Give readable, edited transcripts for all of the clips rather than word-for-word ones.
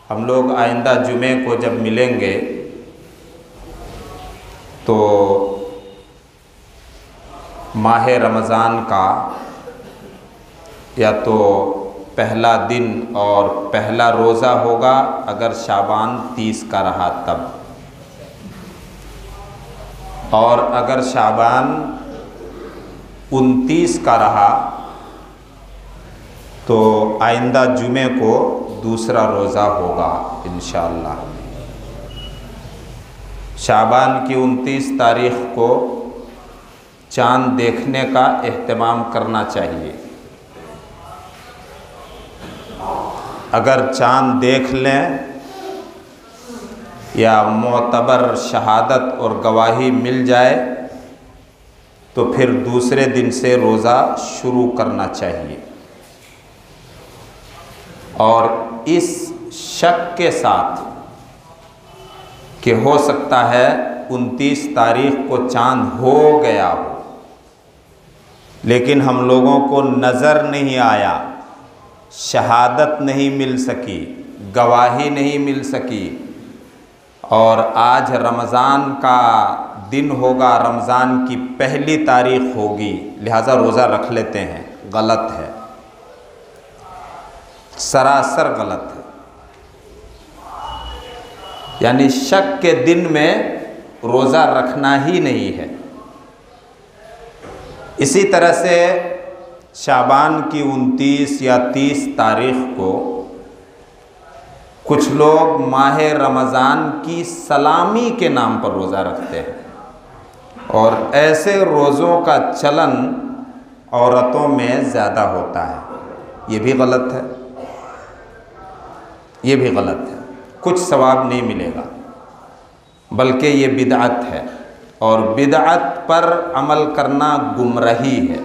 हम लोग आइंदा जुमे को जब मिलेंगे तो माह रमज़ान का या तो पहला दिन और पहला रोज़ा होगा अगर शाबान 30 का रहा तब, और अगर शाबान 29 का रहा तो आइंदा जुमे को दूसरा रोज़ा होगा इंशाअल्लाह। शाबान की 29 तारीख़ को चाँद देखने का एहतमाम करना चाहिए। अगर चाँद देख लें या मोतबर शहादत और गवाही मिल जाए तो फिर दूसरे दिन से रोज़ा शुरू करना चाहिए। और इस शक के साथ कि हो सकता है 29 तारीख़ को चाँद हो गया हो, लेकिन हम लोगों को नज़र नहीं आया, शहादत नहीं मिल सकी, गवाही नहीं मिल सकी, और आज रमज़ान का दिन होगा, रमज़ान की पहली तारीख़ होगी, लिहाजा रोज़ा रख लेते हैं, गलत है, सरासर गलत है। यानी शक के दिन में रोज़ा रखना ही नहीं है। इसी तरह से शाबान की 29 या 30 तारीख़ को कुछ लोग माह रमज़ान की सलामी के नाम पर रोज़ा रखते हैं, और ऐसे रोज़ों का चलन औरतों में ज़्यादा होता है। ये भी गलत है, ये भी गलत है। कुछ सवाब नहीं मिलेगा, बल्कि ये बिदअत है, और बिदअत पर अमल करना गुमराही है,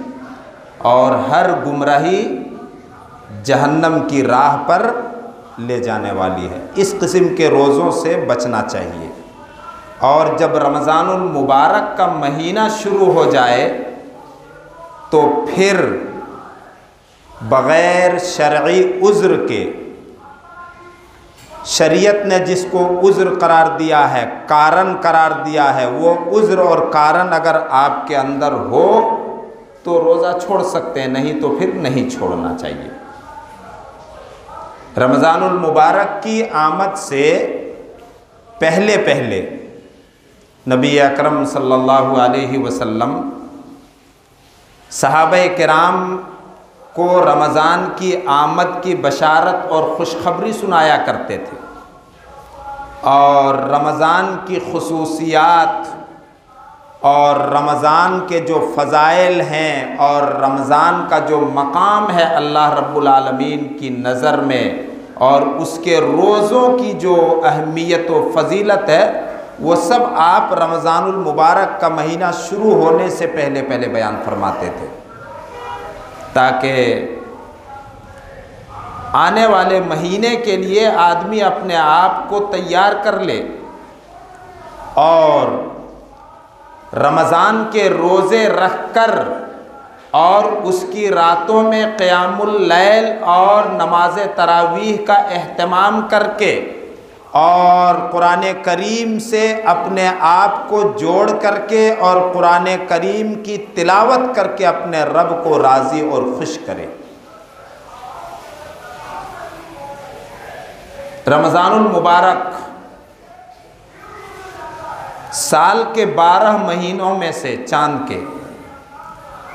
और हर गुमराही जहन्नम की राह पर ले जाने वाली है। इस किस्म के रोज़ों से बचना चाहिए। और जब रमज़ानुल मुबारक का महीना शुरू हो जाए तो फिर बग़ैर शरई उज़्र के, शरीयत ने जिसको उज़्र करार दिया है, कारण करार दिया है, वो उज़्र और कारण अगर आपके अंदर हो तो रोज़ा छोड़ सकते हैं, नहीं तो फिर नहीं छोड़ना चाहिए। रमज़ानुल मुबारक की आमद से पहले पहले नबी अकरम सल्लल्लाहु अलैहि वसल्लम सहाबाए किराम को रमज़ान की आमद की बशारत और खुशखबरी सुनाया करते थे, और रमज़ान की खुसूसियात और रमज़ान के जो फ़ज़ाइल हैं और रमज़ान का जो मकाम है अल्लाह रब्बुल आलमीन की नज़र में, और उसके रोज़ों की जो अहमियत व फ़जीलत है, वो सब आप रमज़ानुल मुबारक का महीना शुरू होने से पहले पहले बयान फरमाते थे, ताकि आने वाले महीने के लिए आदमी अपने आप को तैयार कर ले, और रमज़ान के रोज़े रख कर और उसकी रातों में क़ियामुल लैल और नमाज तरावीह का एहतमाम करके और कुरान करीम से अपने आप को जोड़ करके और कुरान करीम की तिलावत करके अपने रब को राज़ी और खुश करे। रमज़ानुल मुबारक साल के 12 महीनों में से चाँद के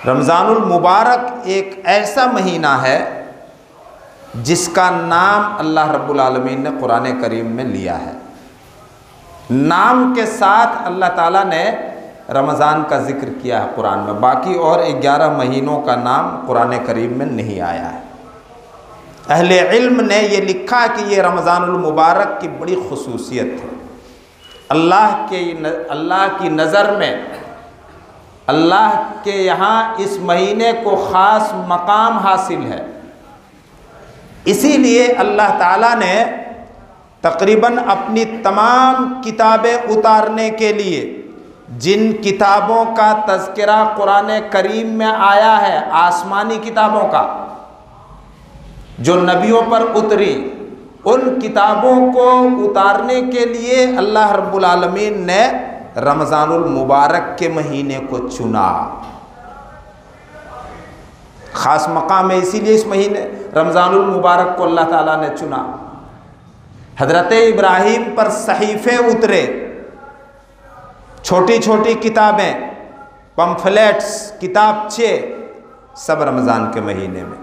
रमज़ानुल मुबारक एक ऐसा महीना है जिसका नाम अल्लाह रब्बुल आलमीन ने कुरान करीम में लिया है। नाम के साथ अल्लाह ताला ने रमज़ान का ज़िक्र किया है कुरान में, बाकी और 11 महीनों का नाम कुरान करीम में नहीं आया है। अहले इल्म ने ये लिखा कि ये रमज़ानुल मुबारक की बड़ी खुसूसियत है। अल्लाह की नज़र में, अल्लाह के यहाँ इस महीने को ख़ास मकाम हासिल है। इसीलिए अल्लाह ताला ने तकरीबन अपनी तमाम किताबें उतारने के लिए जिन किताबों का तज़किरा कुरान करीम में आया है, आसमानी किताबों का जो नबियों पर उतरी, उन किताबों को उतारने के लिए अल्लाह रब्बुल आलमीन ने रमज़ानुल मुबारक के महीने को चुना। ख़ास मकाम है, इसीलिए इस महीने रमज़ानुल मुबारक को अल्लाह ताला ने चुना। हज़रत इब्राहीम पर सहीफ़े उतरे, छोटी छोटी किताबें, पम्फलेट्स, किताबचे, सब रमज़ान के महीने में।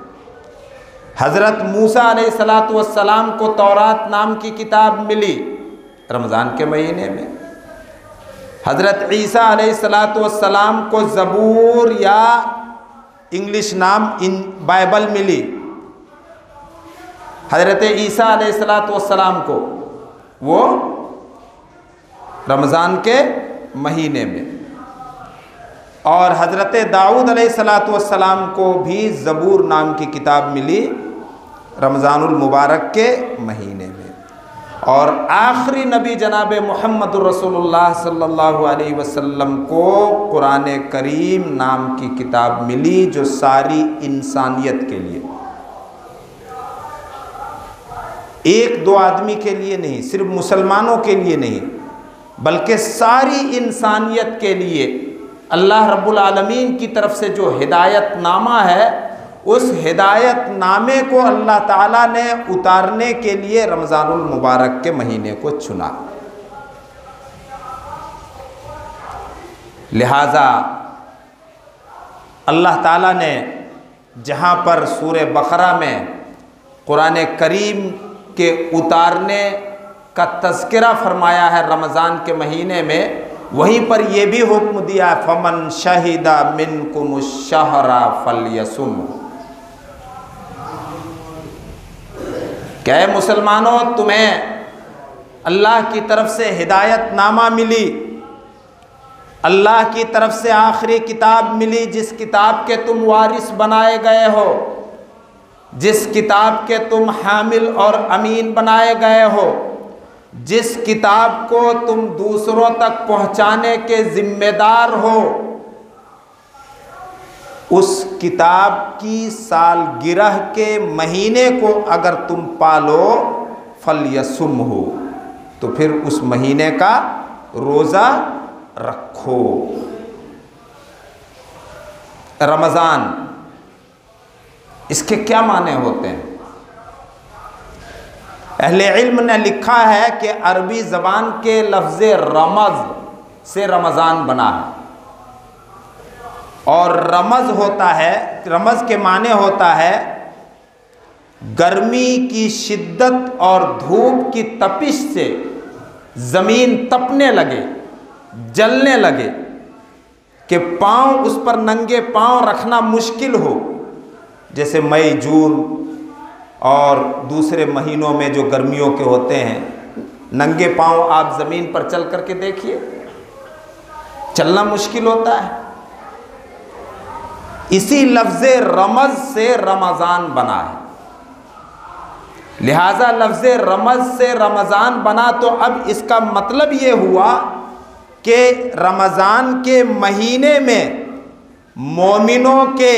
हज़रत मूसा अलैहिस्सलातु वस्सलाम को तौरात नाम की किताब मिली रमज़ान के महीने में। हज़रत ईसा अलैहिस्सलातु वस्सलाम को ज़बूर या इंग्लिश नाम बाइबल मिली। हज़रत ईसा अलैहिस्सलातु वस्सलाम को वो रमज़ान के महीने में, और हज़रत दाऊद अलैहिस्सलातु वस्सलाम को भी ज़बूर नाम की किताब मिली रमज़ानुल मुबारक के महीने में। और आखिरी नबी जनाब मुहम्मदुर रसूलुल्लाह सल्लल्लाहु अलैहि वसल्लम को कुरान करीम नाम की किताब मिली, जो सारी इंसानियत के लिए, एक दो आदमी के लिए नहीं, सिर्फ मुसलमानों के लिए नहीं, बल्कि सारी इंसानियत के लिए अल्लाह रब्बुल आलमीन की तरफ से जो हिदायत नामा है, उस हिदायत नामे को अल्लाह ताला ने उतारने के लिए रमज़ानुल मुबारक के महीने को चुना। लिहाजा अल्लाह ताला ने जहाँ पर सूरे बकरा में कुरान करीम के उतारने का तज़किरा फरमाया है रमज़ान के महीने में, वहीं पर यह भी हुक्म दिया, फमन शहिदा मिनकुमुश शहरा फलयसुम। क्या मुसलमानों, तुम्हें अल्लाह की तरफ से हिदायत नामा मिली, अल्लाह की तरफ से आखिरी किताब मिली, जिस किताब के तुम वारिस बनाए गए हो, जिस किताब के तुम हामिल और अमीन बनाए गए हो, जिस किताब को तुम दूसरों तक पहुंचाने के जिम्मेदार हो, उस किताब की सालगिरह के महीने को अगर तुम पालो फलयसुम हो, तो फिर उस महीने का रोज़ा रखो। रमज़ान, इसके क्या माने होते हैं? अहले इल्म ने लिखा है कि अरबी ज़बान के लफ्ज़ रमज़ से रमज़ान बना है, और रमज़ होता है, रमज़ के माने होता है गर्मी की शिद्दत और धूप की तपिश से ज़मीन तपने लगे, जलने लगे, कि पाँव, उस पर नंगे पाँव रखना मुश्किल हो, जैसे मई जून और दूसरे महीनों में जो गर्मियों के होते हैं, नंगे पाँव आप ज़मीन पर चल करके देखिए, चलना मुश्किल होता है। इसी लफ्ज़ रमज़ से रमज़ान बना है। लिहाजा लफ्ज़ रमज़ से रमज़ान बना, तो अब इसका मतलब ये हुआ कि रमज़ान के महीने में मोमिनों के,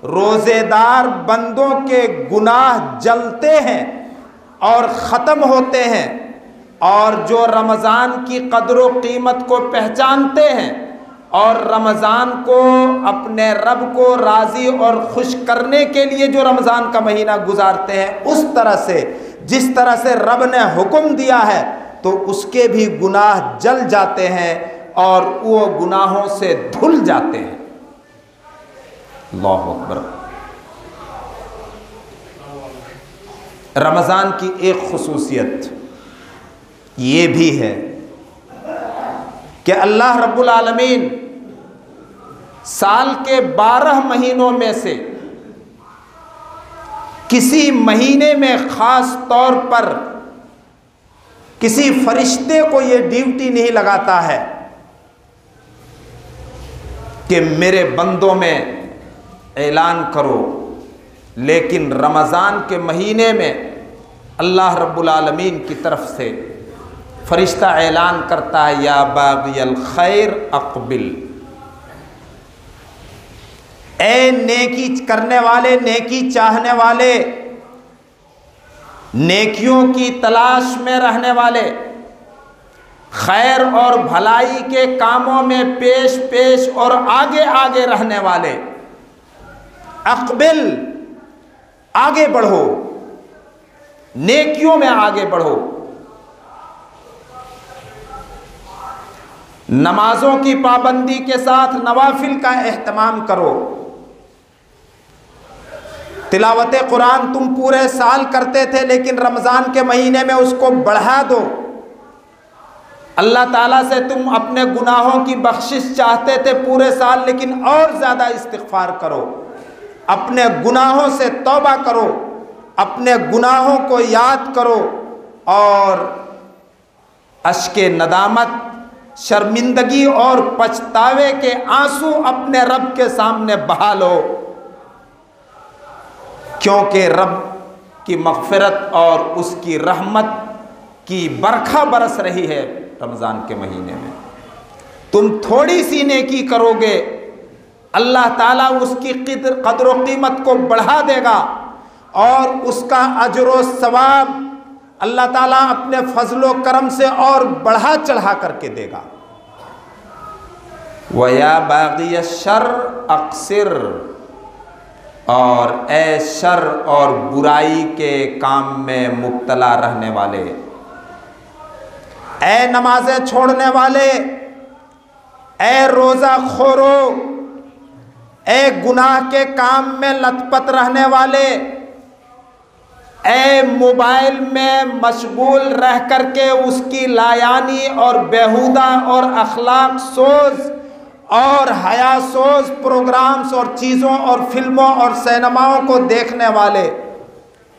रोज़ेदार बंदों के गुनाह जलते हैं और ख़त्म होते हैं, और जो रमज़ान की क़द्र व कीमत को पहचानते हैं और रमज़ान को अपने रब को राज़ी और खुश करने के लिए जो रमज़ान का महीना गुजारते हैं, उस तरह से, जिस तरह से रब ने हुक्म दिया है, तो उसके भी गुनाह जल जाते हैं और वो गुनाहों से धुल जाते हैं। अल्लाहु अकबर। रमज़ान की एक खुसूसियत ये भी है कि अल्लाह रब्बुल आलमीन साल के 12 महीनों में से किसी महीने में ख़ास तौर पर किसी फरिश्ते को ये ड्यूटी नहीं लगाता है कि मेरे बंदों में ऐलान करो, लेकिन रमज़ान के महीने में अल्लाह रब्बुल आलमीन की तरफ से फरिश्ता ऐलान करता है, या बाग़ियल खैर अक़बिल, ए नेकी करने वाले, नेकी चाहने वाले, नेकियों की तलाश में रहने वाले, खैर और भलाई के कामों में पेश पेश और आगे आगे रहने वाले, अक़बिल, आगे बढ़ो, नेकियों में आगे बढ़ो। नमाजों की पाबंदी के साथ नवाफिल का एहतमाम करो। तिलावत कुरान तुम पूरे साल करते थे, लेकिन रमज़ान के महीने में उसको बढ़ा दो। अल्लाह ताला से तुम अपने गुनाहों की बख्शिश चाहते थे पूरे साल, लेकिन और ज़्यादा इस्तिग़फ़ार करो, अपने गुनाहों से तौबा करो, अपने गुनाहों को याद करो और अश्के नदामत, शर्मिंदगी और पछतावे के आंसू अपने रब के सामने बहा लो, क्योंकि रब की मग़फ़िरत और उसकी रहमत की बरखा बरस रही है रमज़ान के महीने में। तुम थोड़ी सी नेकी करोगे, अल्लाह ताला उसकी कद्र व कीमत को बढ़ा देगा और उसका अजर व सवाब अल्लाह ताला अपने फजलो करम से और बढ़ा चढ़ा करके देगा। वया बाग़ी शर अक्सर, और ए शर और बुराई के काम में मुब्तला रहने वाले, ए नमाज़ें छोड़ने वाले, ए रोज़ा खोरो, ए गुनाह के काम में लथपथ रहने वाले, ए मोबाइल में मशगूल रह करके उसकी लायानी और बेहुदा और अखलाक सोज और हया सोज प्रोग्राम्स और चीज़ों और फिल्मों और सिनेमाओं को देखने वाले,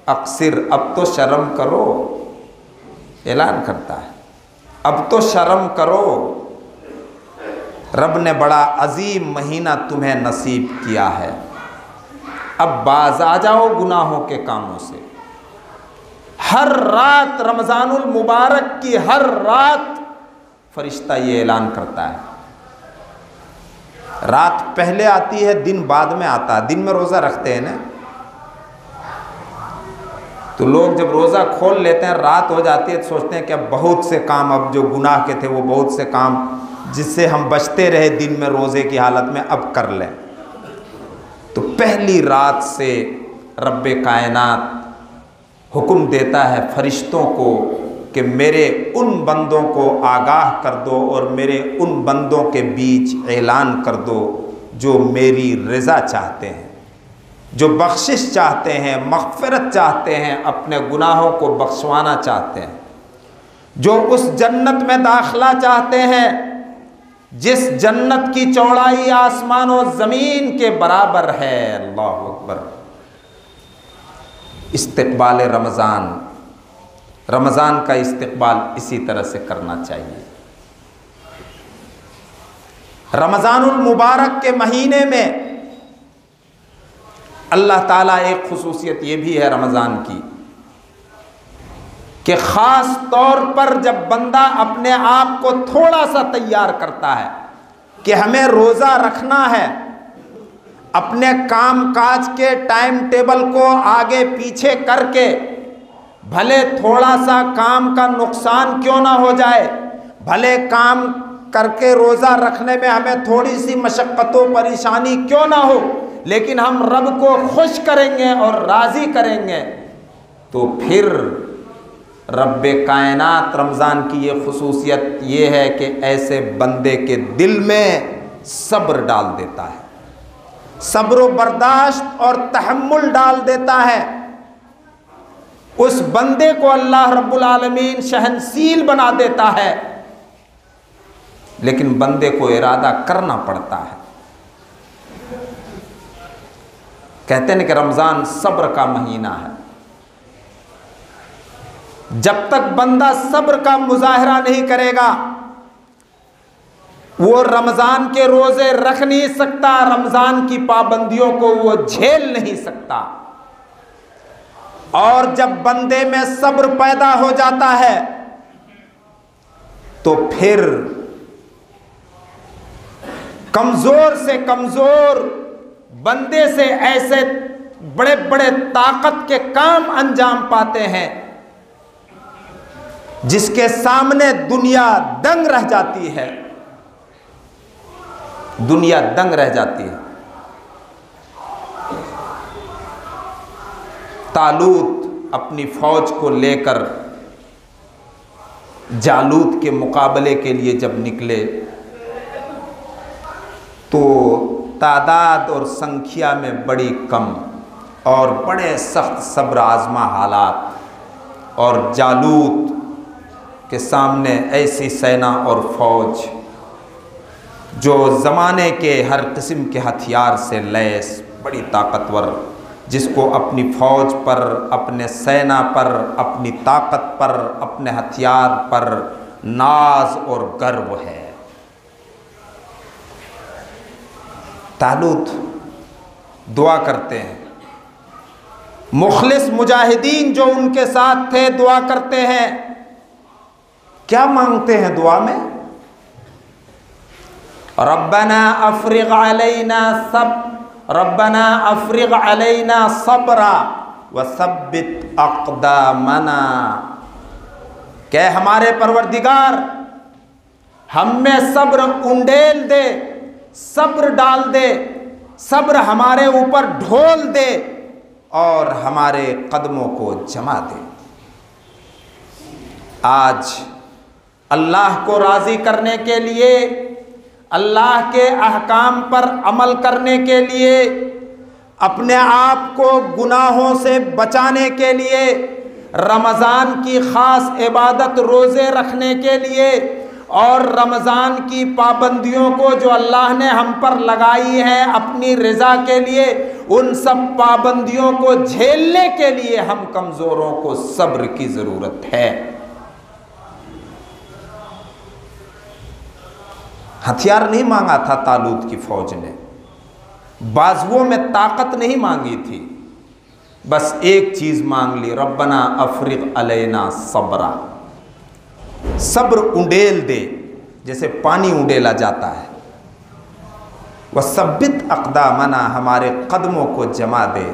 अक्सर, अब तो शर्म करो, ऐलान करता है, अब तो शर्म करो, रब ने बड़ा अजीम महीना तुम्हें नसीब किया है, अब बाज आ जाओ गुनाहों के कामों से। हर रात रमज़ानुल मुबारक की हर रात फरिश्ता ये ऐलान करता है। रात पहले आती है, दिन बाद में आता है। दिन में रोज़ा रखते हैं ना, तो लोग जब रोज़ा खोल लेते हैं, रात हो जाती है, तो सोचते हैं कि अब बहुत से काम, अब जो गुनाह के थे वो बहुत से काम जिससे हम बचते रहे दिन में रोज़े की हालत में, अब कर लें। तो पहली रात से रब्बे कायनात हुक्म देता है फरिश्तों को कि मेरे उन बंदों को आगाह कर दो और मेरे उन बंदों के बीच ऐलान कर दो जो मेरी रज़ा चाहते हैं, जो बख्शिश चाहते हैं, मग़फ़िरत चाहते हैं, अपने गुनाहों को बख्शवाना चाहते हैं, जो उस जन्नत में दाखिला चाहते हैं जिस जन्नत की चौड़ाई आसमान और ज़मीन के बराबर है। अल्लाहु अकबर। इस्तिक़बाल रमज़ान, रमज़ान का इस्तिक़बाल इसी तरह से करना चाहिए। रमज़ानुल मुबारक के महीने में अल्लाह ताला एक खुसूसियत ये भी है रमज़ान की कि ख़ास तौर पर जब बंदा अपने आप को थोड़ा सा तैयार करता है कि हमें रोज़ा रखना है, अपने काम काज के टाइम टेबल को आगे पीछे करके, भले थोड़ा सा काम का नुकसान क्यों ना हो जाए, भले काम करके रोज़ा रखने में हमें थोड़ी सी मशक्क़तों परेशानी क्यों ना हो, लेकिन हम रब को खुश करेंगे और राज़ी करेंगे, तो फिर रब्बे कायनात रमज़ान की ये खुसूसियत ये है कि ऐसे बंदे के दिल में सब्र डाल देता है, सब्र व बर्दाश्त और तहम्मुल डाल देता है। उस बंदे को अल्लाह रब्बुल आलमीन शहनशील बना देता है, लेकिन बंदे को इरादा करना पड़ता है। कहते हैं कि रमज़ान सब्र का महीना है। जब तक बंदा सब्र का मुजाहरा नहीं करेगा, वो रमज़ान के रोज़े रख नहीं सकता, रमज़ान की पाबंदियों को वो झेल नहीं सकता। और जब बंदे में सब्र पैदा हो जाता है तो फिर कमज़ोर से कमज़ोर बंदे से ऐसे बड़े बड़े ताकत के काम अंजाम पाते हैं जिसके सामने दुनिया दंग रह जाती है, दुनिया दंग रह जाती है। तालूत अपनी फौज को लेकर जालूत के मुकाबले के लिए जब निकले तो तादाद और संख्या में बड़ी कम और बड़े सख्त सब्र आज़मा हालात, और जालूत के सामने ऐसी सेना और फौज जो ज़माने के हर किस्म के हथियार से लैस, बड़ी ताकतवर, जिसको अपनी फ़ौज पर, अपने सेना पर, अपनी ताकत पर, अपने हथियार पर नाज और गर्व है। तालूत दुआ करते हैं, मुखलिस मुजाहिदीन जो उनके साथ थे दुआ करते हैं। क्या मांगते हैं दुआ में? रब्बना अफ्रिग अलैना रब्बना अफ्रिग अलैना सब्रा व सब्बित अक़दामना। क्या हमारे परवरदिगार हम में सब्र उंडेल दे, सब्र डाल दे, सब्र हमारे ऊपर ढोल दे और हमारे कदमों को जमा दे। आज अल्लाह को राज़ी करने के लिए, अल्लाह के अहकाम पर अमल करने के लिए, अपने आप को गुनाहों से बचाने के लिए, रमज़ान की ख़ास इबादत रोज़े रखने के लिए और रमज़ान की पाबंदियों को जो अल्लाह ने हम पर लगाई है अपनी रज़ा के लिए, उन सब पाबंदियों को झेलने के लिए हम कमज़ोरों को सब्र की ज़रूरत है। हथियार नहीं मांगा था तालूत की फौज ने, बाजुओं में ताकत नहीं मांगी थी, बस एक चीज़ मांग ली, रब्बना अफ्रिग अलैना सब्रा। सब्र उंडेल दे, जैसे पानी उंडेला जाता है। वह सब्बित अक़दामना, हमारे कदमों को जमा दे।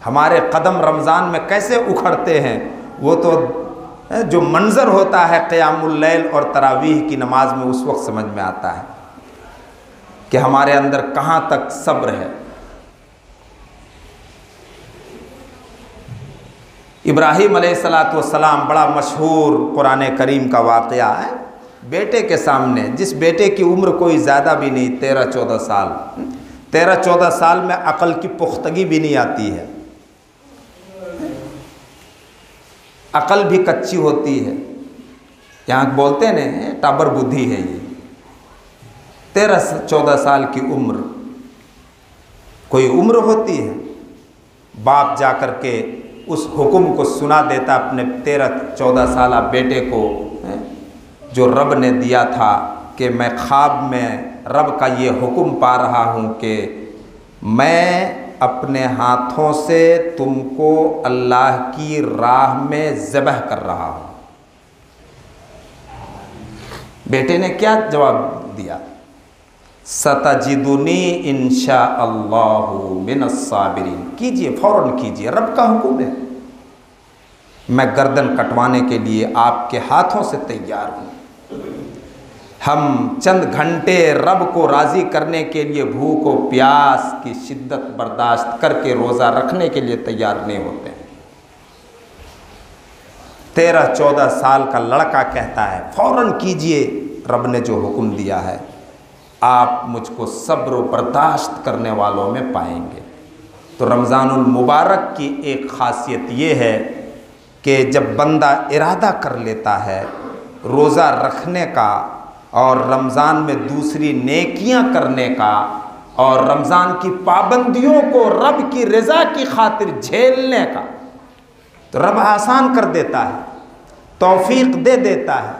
हमारे कदम रमज़ान में कैसे उखड़ते हैं, वो तो जो मंज़र होता है क़ियामुल लैल और तरावीह की नमाज में, उस वक्त समझ में आता है कि हमारे अंदर कहाँ तक सब्र है। इब्राहीम अलैहिस्सलातु वस्सलाम, बड़ा मशहूर कुरान करीम का वाक़या है। बेटे के सामने, जिस बेटे की उम्र कोई ज़्यादा भी नहीं, 13-14 साल, 13-14 साल में अक़ल की पुख्तगी भी नहीं आती है, अक़ल भी कच्ची होती है। यहाँ बोलते हैं टाबर बुद्धि है ये। 13-14 साल की उम्र कोई उम्र होती है। बाप जा कर के उस हुक्म को सुना देता अपने 13-14 साल बेटे को, जो रब ने दिया था कि मैं ख्वाब में रब का ये हुक्म पा रहा हूँ कि मैं अपने हाथों से तुमको अल्लाह की राह में ज़बह कर रहा हूँ। बेटे ने क्या जवाब दिया? सतजिदुनी इंशाअल्लाहु मिनस्साबिरीन। कीजिए, फ़ौरन कीजिए, रब का हुक्म है। मैं गर्दन कटवाने के लिए आपके हाथों से तैयार हूँ। हम चंद घंटे रब को राज़ी करने के लिए भूख और प्यास की शिद्दत बर्दाश्त करके रोज़ा रखने के लिए तैयार नहीं होते। 13-14 साल का लड़का कहता है फ़ौरन कीजिए, रब ने जो हुक्म दिया है। आप मुझको सब्र और बर्दाश्त करने वालों में पाएंगे। तो रमज़ानुल मुबारक की एक ख़ासियत ये है कि जब बंदा इरादा कर लेता है रोज़ा रखने का और रमज़ान में दूसरी नेकियां करने का और रमज़ान की पाबंदियों को रब की रज़ा की खातिर झेलने का, तो रब आसान कर देता है, तौफीक दे देता है।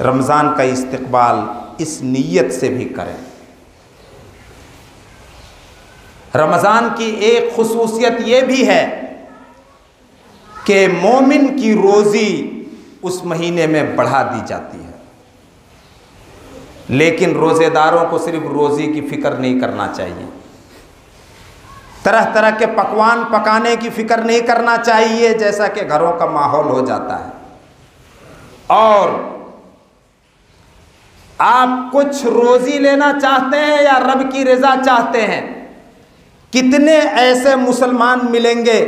रमज़ान का इस्तक़बाल इस नीयत से भी करें। रमज़ान की एक खुसूसियत ये भी है कि मोमिन की रोज़ी उस महीने में बढ़ा दी जाती है। लेकिन रोज़ेदारों को सिर्फ रोज़ी की फ़िक्र नहीं करना चाहिए, तरह तरह के पकवान पकाने की फ़िक्र नहीं करना चाहिए, जैसा कि घरों का माहौल हो जाता है। और आप कुछ रोजी लेना चाहते हैं या रब की रजा चाहते हैं? कितने ऐसे मुसलमान मिलेंगे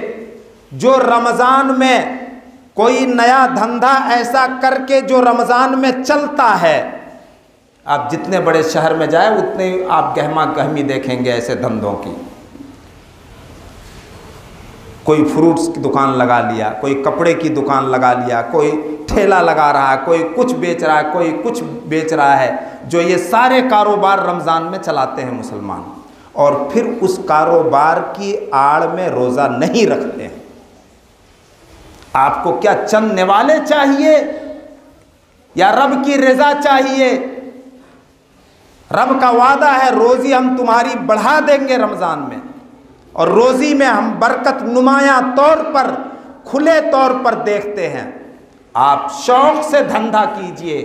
जो रमज़ान में कोई नया धंधा ऐसा करके जो रमज़ान में चलता है, आप जितने बड़े शहर में जाए उतने आप गहमा गहमी देखेंगे ऐसे धंधों की। कोई फ्रूट्स की दुकान लगा लिया, कोई कपड़े की दुकान लगा लिया, कोई ठेला लगा रहा है, कोई कुछ बेच रहा है, कोई कुछ बेच रहा है, जो ये सारे कारोबार रमज़ान में चलाते हैं मुसलमान, और फिर उस कारोबार की आड़ में रोज़ा नहीं रखते हैं। आपको क्या चंद निवाले चाहिए या रब की रज़ा चाहिए? रब का वादा है रोज़ी हम तुम्हारी बढ़ा देंगे रमज़ान में, और रोज़ी में हम बरकत नुमाया तौर पर, खुले तौर पर देखते हैं। आप शौक़ से धंधा कीजिए,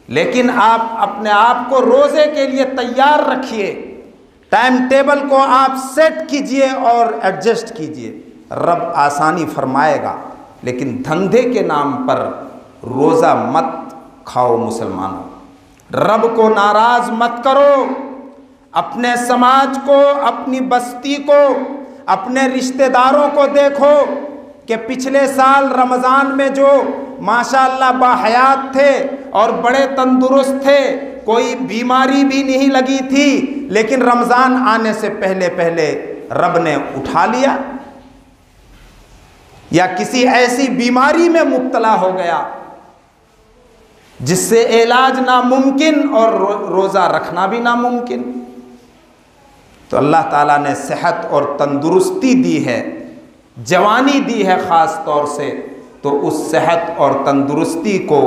लेकिन आप अपने आप को रोज़े के लिए तैयार रखिए, टाइम टेबल को आप सेट कीजिए और एडजस्ट कीजिए, रब आसानी फरमाएगा। लेकिन धंधे के नाम पर रोज़ा मत खाओ मुसलमानों, रब को नाराज़ मत करो। अपने समाज को, अपनी बस्ती को, अपने रिश्तेदारों को देखो कि पिछले साल रमज़ान में जो माशाअल्लाह बाहयात थे और बड़े तंदुरुस्त थे, कोई बीमारी भी नहीं लगी थी, लेकिन रमज़ान आने से पहले पहले रब ने उठा लिया, या किसी ऐसी बीमारी में मुब्तला हो गया जिससे इलाज नामुमकिन और रोज़ा रखना भी नामुमकिन। तो अल्लाह ताला ने सेहत और तंदुरुस्ती दी है, जवानी दी है ख़ास तौर से, तो उस सेहत और तंदुरुस्ती को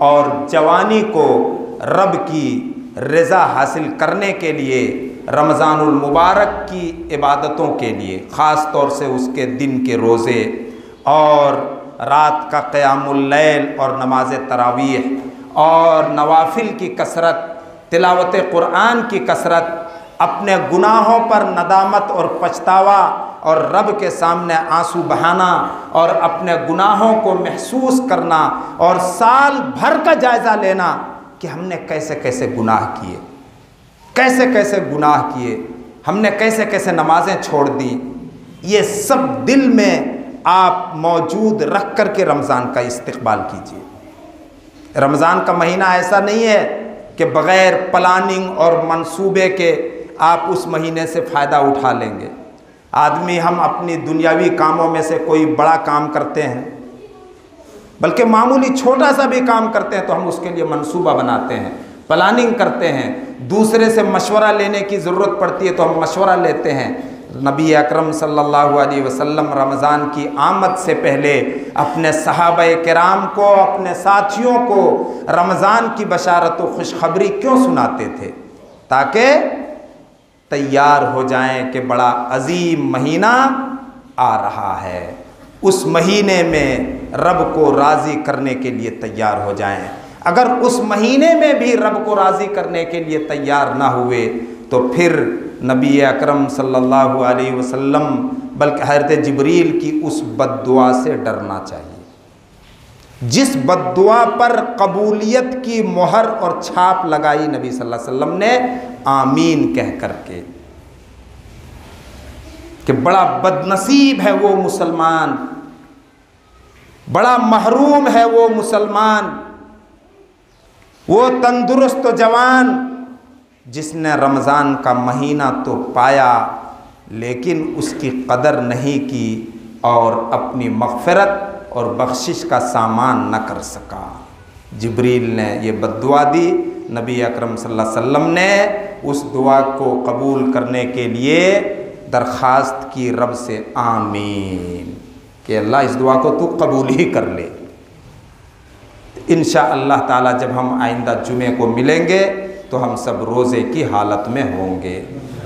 और जवानी को रब की रज़ा हासिल करने के लिए, रमज़ानुल मुबारक की इबादतों के लिए, ख़ास तौर से उसके दिन के रोज़े और रात का क़यामुल लैल और नमाज तरावीह और नवाफिल की कसरत, तिलावत क़ुरआन की कसरत, अपने गुनाहों पर नदामत और पछतावा और रब के सामने आंसू बहाना और अपने गुनाहों को महसूस करना और साल भर का जायज़ा लेना कि हमने कैसे कैसे गुनाह किए, कैसे कैसे गुनाह किए, हमने कैसे कैसे नमाजें छोड़ दी। ये सब दिल में आप मौजूद रख कर के रमज़ान का इस्तक़बाल कीजिए। रमज़ान का महीना ऐसा नहीं है कि बग़ैर प्लानिंग और मंसूबे के आप उस महीने से फ़ायदा उठा लेंगे। आदमी, हम अपनी दुनियावी कामों में से कोई बड़ा काम करते हैं, बल्कि मामूली छोटा सा भी काम करते हैं तो हम उसके लिए मंसूबा बनाते हैं, प्लानिंग करते हैं, दूसरे से मशवरा लेने की ज़रूरत पड़ती है तो हम मशवरा लेते हैं। नबी अकरम सल्लल्लाहु अलैहि वसल्लम रमज़ान की आमद से पहले अपने सहाबाए किराम को, अपने साथियों को रमज़ान की बशारत व खुशखबरी क्यों सुनाते थे? ताकि तैयार हो जाएं कि बड़ा अजीम महीना आ रहा है, उस महीने में रब को राज़ी करने के लिए तैयार हो जाएं। अगर उस महीने में भी रब को राज़ी करने के लिए तैयार ना हुए तो फिर नबी अकरम सल्लल्लाहु अलैहि वसल्लम बल्कि हज़रत जिब्रील की उस बद्दुआ से डरना चाहिए जिस बद्दुआ पर कबूलियत की मोहर और छाप लगाई नबी सल्लल्लाहु अलैहि वसल्लम ने आमीन कह करके, कि बड़ा बदनसीब है वो मुसलमान, बड़ा महरूम है वो मुसलमान, वो तंदुरुस्त जवान जिसने रमज़ान का महीना तो पाया लेकिन उसकी कदर नहीं की और अपनी मग़फ़िरत और बख्शिश का सामान न कर सका। जिब्रील ने ये बद्दुआ दी, नबी अकरम सल्लल्लाहु अलैहि वसल्लम ने उस दुआ को कबूल करने के लिए दरख्वास्त की रब से आमीन, कि अल्लाह इस दुआ को तू कबूल ही कर ले। इंशाअल्लाह ताला जब हम आइंदा जुमे को मिलेंगे तो हम सब रोज़े की हालत में होंगे।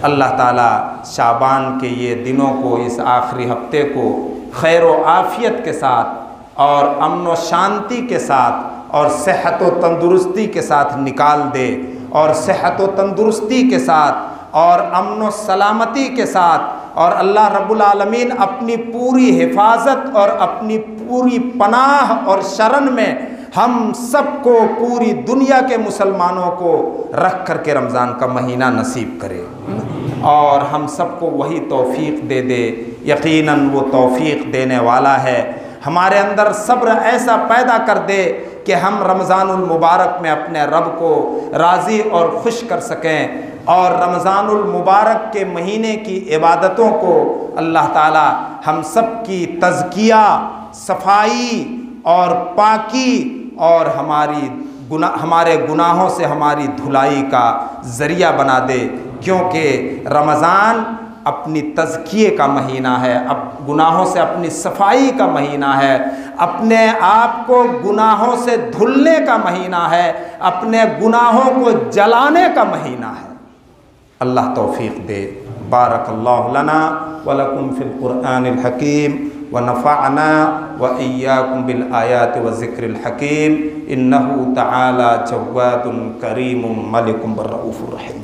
अल्लाह ताला शाबान के ये दिनों को, इस आखिरी हफ्ते को खैर व आफ़ियत के साथ और अमन व शांति के साथ और सेहत व तंदुरुस्ती के साथ निकाल दे, और सेहत व तंदुरुस्ती के साथ और अमन व सलामती के साथ, और अल्लाह रब्बुल आलमीन अपनी पूरी हिफाजत और अपनी पूरी पनाह और शरण में हम सबको, पूरी दुनिया के मुसलमानों को रख कर के रमज़ान का महीना नसीब करे और हम सबको वही तौफीक दे दे। यकीनन वो तौफीक देने वाला है। हमारे अंदर सब्र ऐसा पैदा कर दे कि हम रमज़ानुल मुबारक में अपने रब को राज़ी और खुश कर सकें और रमज़ानुल मुबारक के महीने की इबादतों को अल्लाह ताला हम सब की तज़किया, सफाई और पाकी और हमारे गुनाहों से हमारी धुलाई का ज़रिया बना दे, क्योंकि रमज़ान अपनी तज़किये का महीना है, अब गुनाहों से अपनी सफाई का महीना है, अपने आप को गुनाहों से धुलने का महीना है, अपने गुनाहों को जलाने का महीना है। अल्लाह तौफीक दे। बारकल्लाहु लना व लकुम फिल कुरआनिल हकीम व नफ़अना व इय्याकुम बिल आयाति व ज़िक्रिल हकीम। इन्नहु तआला जव्वादुन करीमुम मलिकुम रऊफ़ुर रहीम।